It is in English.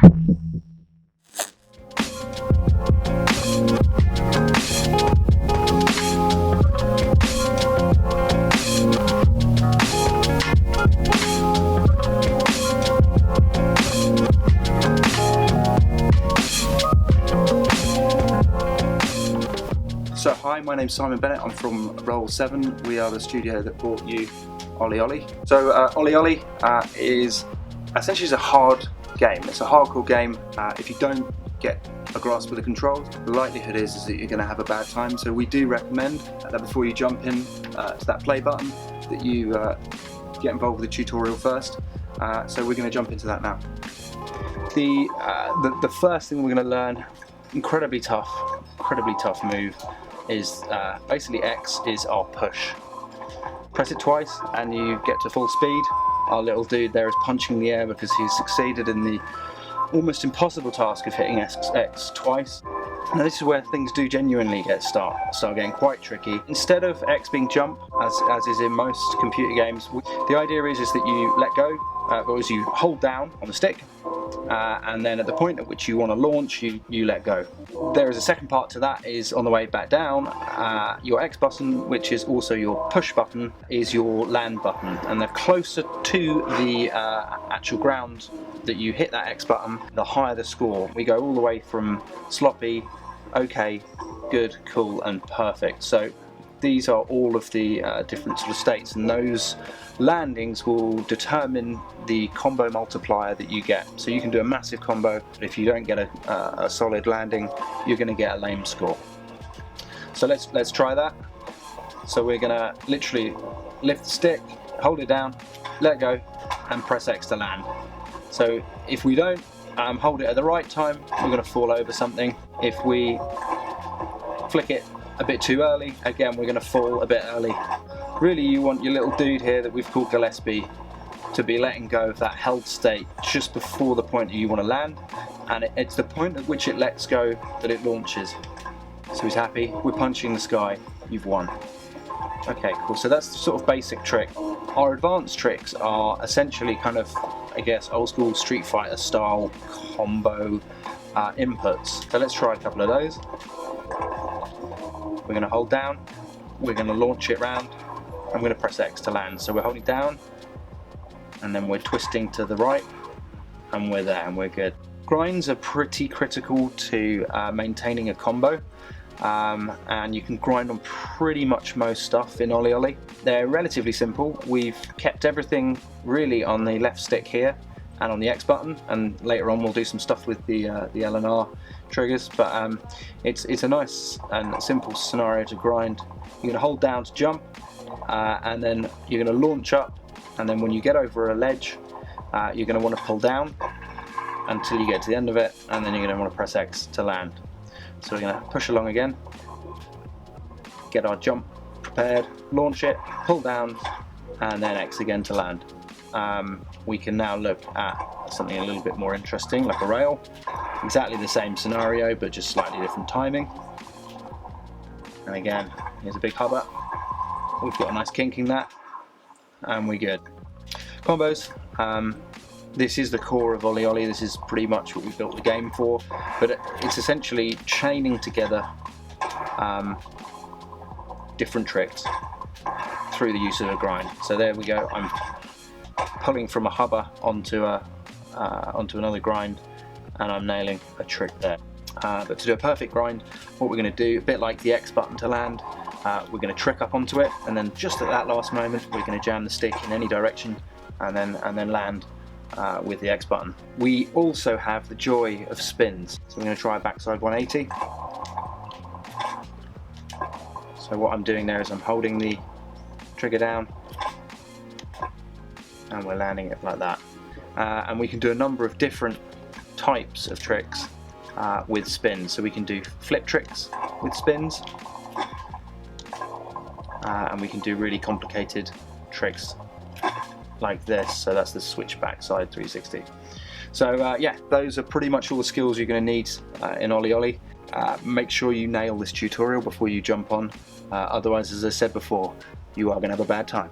So hi, my name's Simon Bennett, I'm from Roll 7, we are the studio that brought you OlliOlli. So OlliOlli is essentially a hard game, it's a hardcore game. If you don't get a grasp of the controls, the likelihood is that you're going to have a bad time, so we do recommend that before you jump in to that play button that you get involved with the tutorial first. So we're going to jump into that now. The first thing we're going to learn, incredibly tough move, is basically X is our push. Press it twice and you get to full speed. Our little dude there is punching the air because he's succeeded in the almost impossible task of hitting X twice. Now this is where things do genuinely start getting quite tricky. Instead of X being jump, as is in most computer games, the idea is that you let go, or as you hold down on the stick, and then at the point at which you want to launch, you let go. There is a second part to that, is on the way back down, your X button, which is also your push button, is your land button, and the closer to the actual ground that you hit that X button, the higher the score. We go all the way from sloppy, okay, good, cool, and perfect. So these are all of the different sort of states, and those landings will determine the combo multiplier that you get. So you can do a massive combo, but if you don't get a solid landing, you're going to get a lame score. So let's try that. So we're going to literally lift the stick, hold it down, let go, and press X to land. So if we don't hold it at the right time, we're going to fall over something. If we flick it a bit too early, again we're going to fall a bit early. Really, you want your little dude here that we've called Gillespie to be letting go of that held state just before the point that you want to land, and it's the point at which it lets go that it launches. So he's happy, we're punching the sky, you've won. Okay, cool, so that's the sort of basic trick. Our advanced tricks are essentially kind of, I guess, old school Street Fighter style combo inputs. So let's try a couple of those. We're going to hold down, we're going to launch it round, I'm going to press X to land. So we're holding down, and then we're twisting to the right, and we're there, and we're good. Grinds are pretty critical to maintaining a combo, and you can grind on pretty much most stuff in OlliOlli. They're relatively simple. We've kept everything really on the left stick here and on the X button, and later on we'll do some stuff with the L and R triggers, but it's a nice and simple scenario to grind. You're going to hold down to jump, and then you're going to launch up, and then when you get over a ledge, you're going to want to pull down until you get to the end of it, and then you're going to want to press X to land. So we're going to push along again, get our jump prepared, launch it, pull down, and then X again to land. We can now look at something a little bit more interesting, like a rail. Exactly the same scenario, but just slightly different timing. And again, here's a big hubba. We've got a nice kink in that, and we're good. Combos. This is the core of OlliOlli. This is pretty much what we built the game for, but it's essentially chaining together different tricks through the use of a grind. So there we go. I'm pulling from a hubba onto another grind, and I'm nailing a trick there. But to do a perfect grind, what we're going to do, a bit like the X button to land, we're going to trick up onto it, and then just at that last moment, we're going to jam the stick in any direction, and then land with the X button. We also have the joy of spins, so I'm going to try a backside 180. So what I'm doing there is I'm holding the trigger down, and we're landing it like that. And we can do a number of different types of tricks with spins. So we can do flip tricks with spins, and we can do really complicated tricks like this. So that's the switch backside 360. So yeah, those are pretty much all the skills you're going to need in OlliOlli. Make sure you nail this tutorial before you jump on, otherwise, as I said before, you are going to have a bad time.